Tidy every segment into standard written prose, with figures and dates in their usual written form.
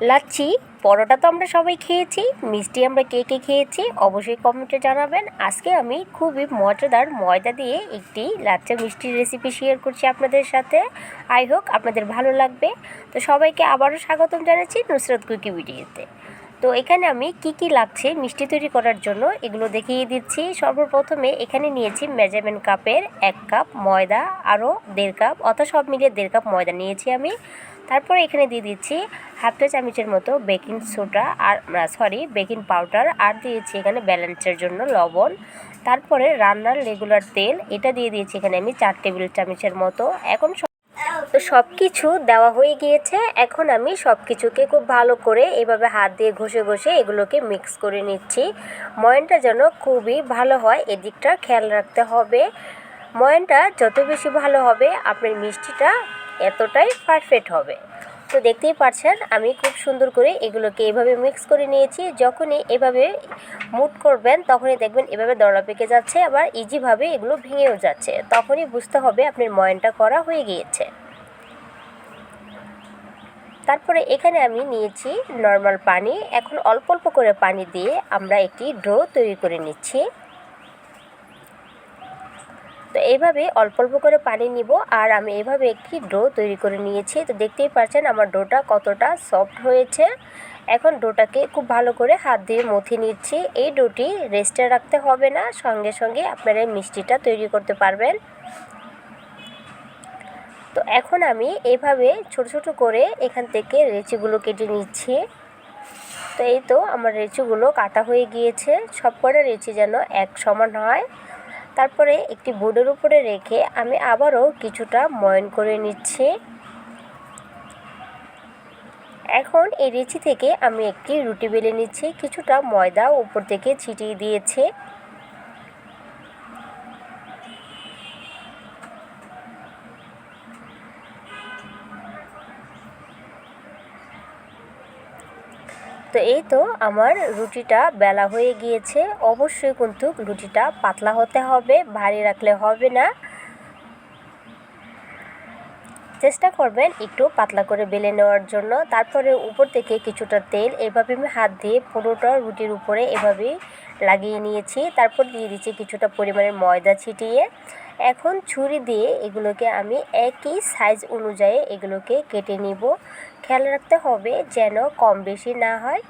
লাচ্ছি পরোটা তো আমরা সবাই খেয়েছি, মিষ্টি আমরা কে কে খেয়েছি অবশ্যই কমেন্টে জানাবেন। আজকে আমি খুবই মজাদার ময়দা দিয়ে একটি লাচ্চা মিষ্টির রেসিপি শেয়ার করছি আপনাদের সাথে। আই হোপ আপনাদের ভালো লাগবে। তো সবাইকে আবারও স্বাগতম জানাচ্ছি নুসরাত কুকি ভিডিওতে। তো এখানে আমি কি লাগছে মিষ্টি তৈরি করার জন্য এগুলো দেখিয়ে দিচ্ছি। সর্বপ্রথমে এখানে নিয়েছি মেজারমেন্ট কাপের 1 কাপ ময়দা, আরও 1.5 কাপ, অর্থাৎ সব মিলিয়ে 1.5 কাপ ময়দা নিয়েছি আমি। তারপরে এখানে দিয়ে দিচ্ছি হাফ চা চামচের মতো বেকিং সোডা আর বেকিং পাউডার, আর দিয়েছি এখানে ব্যালেন্সের জন্য লবণ। তারপরে রান্নার রেগুলার তেল, এটা দিয়ে দিয়েছি এখানে আমি 4 টেবিল চামচের মতো। এখন তো সব কিছু দেওয়া হয়ে গিয়েছে। এখন আমি সব কিছুকে খুব ভালো করে এভাবে হাত দিয়ে ঘষে ঘষে এগুলোকে মিক্স করে নিচ্ছি। ময়ানটা যেন খুবই ভালো হয় এদিকটা খেয়াল রাখতে হবে। ময়ানটা যত বেশি ভালো হবে আপনার মিষ্টিটা এতটাই পারফেক্ট হবে। তো দেখতেই পাচ্ছেন আমি খুব সুন্দর করে এগুলোকে এভাবে মিক্স করে নিয়েছি। যখনই এভাবে মুট করবেন তখনই দেখবেন এভাবে দলা পেকে যাচ্ছে, আবার ইজিভাবে এগুলো ভেঙেও যাচ্ছে, তখনই বুঝতে হবে আপনার ময়ানটা করা হয়ে গিয়েছে। তারপরে এখানে আমি নিয়েছি নর্মাল পানি। এখন অল্প অল্প করে পানি দিয়ে আমরা একটি ডো তৈরি করে নিচ্ছি। তো এইভাবে অল্প অল্প করে পানি নিব, আর আমি এভাবে একটি ডো তৈরি করে নিয়েছি। তো দেখতেই পাচ্ছেন আমার ডোটা কতটা সফট হয়েছে। এখন ডোটাকে খুব ভালো করে হাত দিয়ে মথে নিচ্ছি। এই ডোটি রেস্টে রাখতে হবে না, সঙ্গে সঙ্গে আপনারা এই মিষ্টিটা তৈরি করতে পারবেন। তো এখন আমি এইভাবে ছোট ছোট করে এখান থেকে লেচিগুলো কেটে নিচ্ছি। তো এই তো আমার লেচিগুলো কাটা হয়ে গিয়েছে। সব কটা লেচি যেন এক সমান হয়। তারপরে একটি বোর্ডের উপরে রেখে আমি আবারও কিছুটা ময়ন করে নিচ্ছি। এখন এই লেচি থেকে আমি একটি রুটি বেলে নিচ্ছি। কিছুটা ময়দা উপর থেকে ছিটিয়ে দিয়েছি। তো এই তো আমার রুটিটা বেলা হয়ে গিয়েছে। অবশ্যই কিন্তু রুটিটা পাতলা হতে হবে, ভারী রাখলে হবে না। চেষ্টা করবেন একটু পাতলা করে বেলে নেওয়ার জন্য। তারপরে উপর থেকে কিছুটা তেল এভাবে আমি হাত দিয়ে পুরোটা রুটির উপরে এভাবেই লাগিয়ে নিয়েছি। তারপর দিয়ে দিচ্ছি কিছুটা পরিমাণের ময়দা ছিটিয়ে। এখন ছুরি দিয়ে এগুলোকে আমি একই সাইজ অনুযায়ী এগুলোকে কেটে নিব। খেয়াল রাখতে হবে যেন কম বেশি না হয়।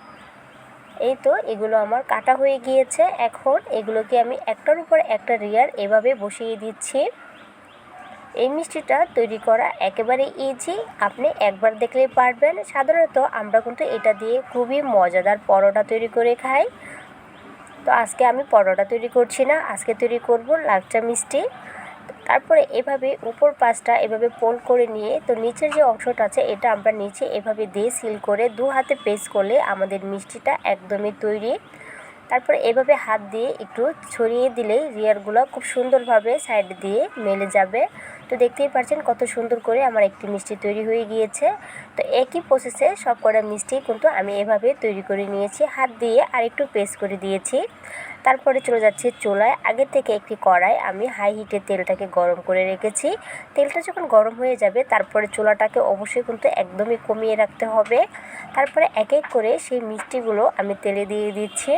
এই তো এগুলো আমার কাটা হয়ে গিয়েছে। এখন এগুলোকে আমি একটার উপর একটা লেয়ার এভাবে বসিয়ে দিচ্ছি। এই মিষ্টিটা তৈরি করা একেবারে ইজি, আপনি একবার দেখলেই পারবেন। সাধারণত আমরা কিন্তু এটা দিয়ে খুবই মজাদার পরোটা তৈরি করে খাই। তো আজকে আমি পরোটা তৈরি করছি না, আজকে তৈরি করব লাচ্চা মিষ্টি। তারপরে এভাবে উপর পাশটা এভাবে ফোল্ড করে নিয়ে তো নিচের যে অংশটা আছে এটা আমরা নিচে এভাবে দিয়ে সিল করে 2 হাতে প্রেস করলে আমাদের মিষ্টিটা একদমই তৈরি। তারপরে এভাবে হাত দিয়ে একটু ছড়িয়ে দিলেই লেয়ারগুলো খুব সুন্দরভাবে সাইড দিয়ে মেলে যাবে। তো দেখতেই পাচ্ছেন কত সুন্দর করে আমার একটি মিষ্টি তৈরি হয়ে গিয়েছে। তো একই প্রসেসে সব কটা মিষ্টি কিন্তু আমি এভাবে তৈরি করে নিয়েছি, হাত দিয়ে আরেকটু প্রেস করে দিয়েছি। তারপরে চলে যাচ্ছে চুলায়। আগে থেকে একটি কড়াই আমি হাই হিটে তেলটাকে গরম করে রেখেছি। তেলটা যখন গরম হয়ে যাবে তারপরে চুলাটাকে অবশ্যই কিন্তু একদমই কমিয়ে রাখতে হবে। তারপরে এক এক করে সেই মিষ্টিগুলো আমি তেলে দিয়ে দিচ্ছি।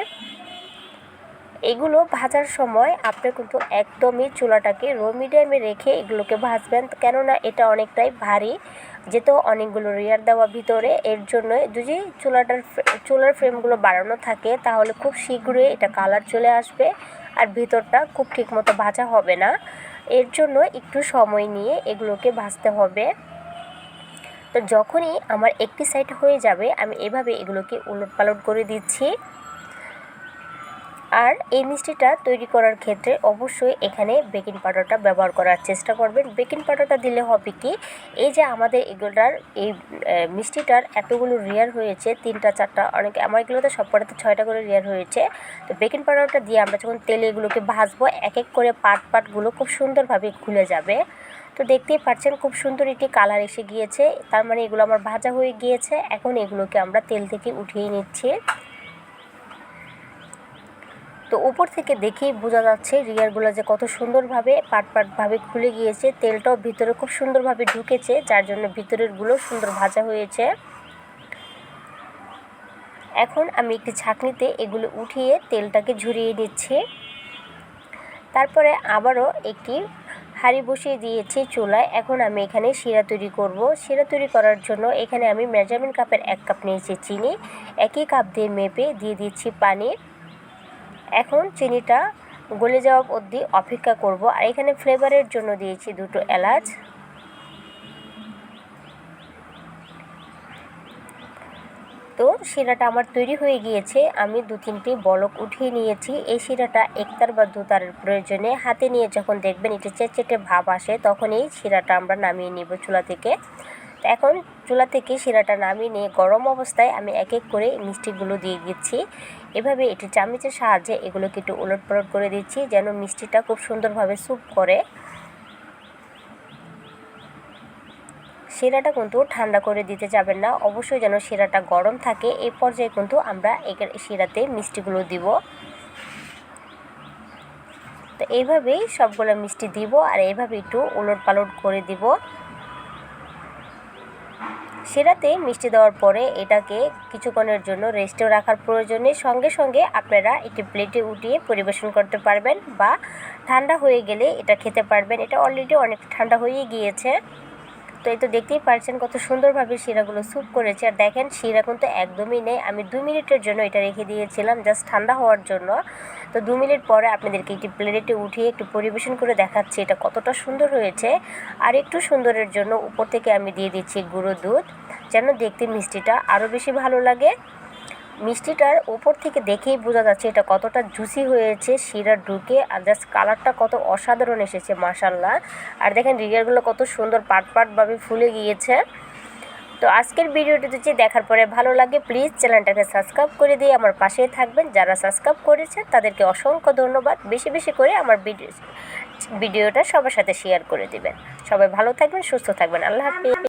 এগুলো ভাজার সময় আপনি কিন্তু একদমই চুলাটাকে লো মিডিয়ামে রেখে এগুলোকে ভাজবেন, কেননা এটা অনেকটাই ভারী, যেহেতু অনেকগুলো লেয়ার দেওয়া ভিতরে। এর জন্য যদি চুলার ফ্লেমগুলো বাড়ানো থাকে তাহলে খুব শীঘ্রই এটা কালার চলে আসবে, আর ভিতরটা খুব ঠিকমতো ভাজা হবে না। এর জন্য একটু সময় নিয়ে এগুলোকে ভাজতে হবে। তো যখনই আমার একটি সাইড হয়ে যাবে আমি এভাবে এগুলোকে উলটপালট করে দিচ্ছি। আর এই মিষ্টিটা তৈরি করার ক্ষেত্রে অবশ্যই এখানে বেকিং পাউডারটা ব্যবহার করার চেষ্টা করবেন। বেকিং পাউডারটা দিলে হবে কি, এই যে আমাদের এগুলোর এই মিষ্টিটার এতগুলো লেয়ার হয়েছে, 3টা 4টা, অনেকে আমার এগুলোতে সবকটাতে 6টা করে লেয়ার হয়েছে। তো বেকিং পাউডারটা দিয়ে আমরা যখন তেলে এগুলোকে ভাজবো এক এক করে পার্টগুলো খুব সুন্দরভাবে খুলে যাবে। তো দেখতেই পাচ্ছেন খুব সুন্দর একটি কালার এসে গিয়েছে, তার মানে এগুলো আমার ভাজা হয়ে গিয়েছে। এখন এগুলোকে আমরা তেল থেকে উঠিয়ে নিচ্ছি। তো উপর থেকে দেখেই বোঝা যাচ্ছে লেয়ারগুলো যে কত সুন্দরভাবে পার্টভাবে খুলে গিয়েছে, তেলটাও ভিতরে খুব সুন্দরভাবে ঢুকেছে, যার জন্য ভিতরেরগুলো সুন্দর ভাজা হয়েছে। এখন আমি একটি ছাঁকনিতে এগুলো উঠিয়ে তেলটাকে ঝরিয়ে নিচ্ছি। তারপরে আবারও একটি হাঁড়ি বসিয়ে দিয়েছি চুলায়। এখন আমি এখানে শিরা তৈরি করব। শিরা তৈরি করার জন্য এখানে আমি মেজারমেন্ট কাপের 1 কাপ নিয়েছি চিনি, একই কাপ দিয়ে মেপে দিয়ে দিচ্ছি পানি। এখন চিনিটা গলে যাওয়া অবধি অপেক্ষা করব। আর এখানে ফ্লেভারের জন্য দিয়েছি 2টো এলাচ। তো শিরাটা আমার তৈরি হয়ে গিয়েছে। আমি 2-3টি বলক উঠিয়ে নিয়েছি। এই শিরাটা একতার বা দুতারের প্রয়োজনে হাতে নিয়ে যখন দেখবেন এটা চেটচেটে ভাব আসে, তখন এই শিরাটা আমরা নামিয়ে নিব চুলা থেকে। তো এখন চুলা থেকে শিরাটা নামিয়ে নিয়ে গরম অবস্থায় আমি এক এক করে মিষ্টিগুলো দিয়ে দিচ্ছি। এভাবে একটি চামচের সাহায্যে এগুলোকে একটু উলটপালট করে দিচ্ছি যেন মিষ্টিটা খুব সুন্দরভাবে স্যুপ করে। শিরাটা কিন্তু ঠান্ডা করে দিতে যাবেন না, অবশ্যই যেন শিরাটা গরম থাকে। এই পর্যায়ে কিন্তু আমরা শিরাতে মিষ্টিগুলো দিব। তো এইভাবেই সবগুলো মিষ্টি দিব আর এইভাবে একটু উলটপালট করে দিব। শিরাতে মিষ্টি দেওয়ার পরে এটাকে কিছুক্ষণের জন্য রেস্টেও রাখার প্রয়োজনে সঙ্গে সঙ্গে আপনারা একটি প্লেটে উঠিয়ে পরিবেশন করতে পারবেন বা ঠান্ডা হয়ে গেলে এটা খেতে পারবেন। এটা অলরেডি অনেক ঠান্ডা হয়ে গিয়েছে। তো এই তো দেখতেই পারছেন কত সুন্দরভাবে শিরাগুলো স্যুপ করেছে। আর দেখেন শিরা কিন্তু একদমই নেই। আমি 2 মিনিটের জন্য এটা রেখে দিয়েছিলাম জাস্ট ঠান্ডা হওয়ার জন্য। তো 2 মিনিট পরে আপনাদেরকে একটি প্লেটে উঠিয়ে একটু পরিবেশন করে দেখাচ্ছি এটা কতটা সুন্দর হয়েছে। আর একটু সুন্দরের জন্য উপর থেকে আমি দিয়ে দিচ্ছি গুঁড়ো দুধ, যেন দেখতে মিষ্টিটা আরও বেশি ভালো লাগে। মিষ্টিটার উপর থেকে দেখেই বোঝা যাচ্ছে এটা কতটা জুসি হয়েছে শিরা ঢুকে। আর জাস্ট কালারটা কত অসাধারণ এসেছে মাশাআল্লাহ। আর দেখেন রিগারগুলো কত সুন্দর পাটভাবে ফুলে গিয়েছে। তো আজকের ভিডিওটি দেখার পরে ভালো লাগে প্লিজ চ্যানেলটাকে সাবস্ক্রাইব করে দিয়ে আমার পাশেই থাকবেন। যারা সাবস্ক্রাইব করেছেন তাদেরকে অসংখ্য ধন্যবাদ। বেশি বেশি করে আমার ভিডিওটা সবার সাথে শেয়ার করে দিবেন। সবাই ভালো থাকবেন, সুস্থ থাকবেন। আল্লাহ হাফেজ।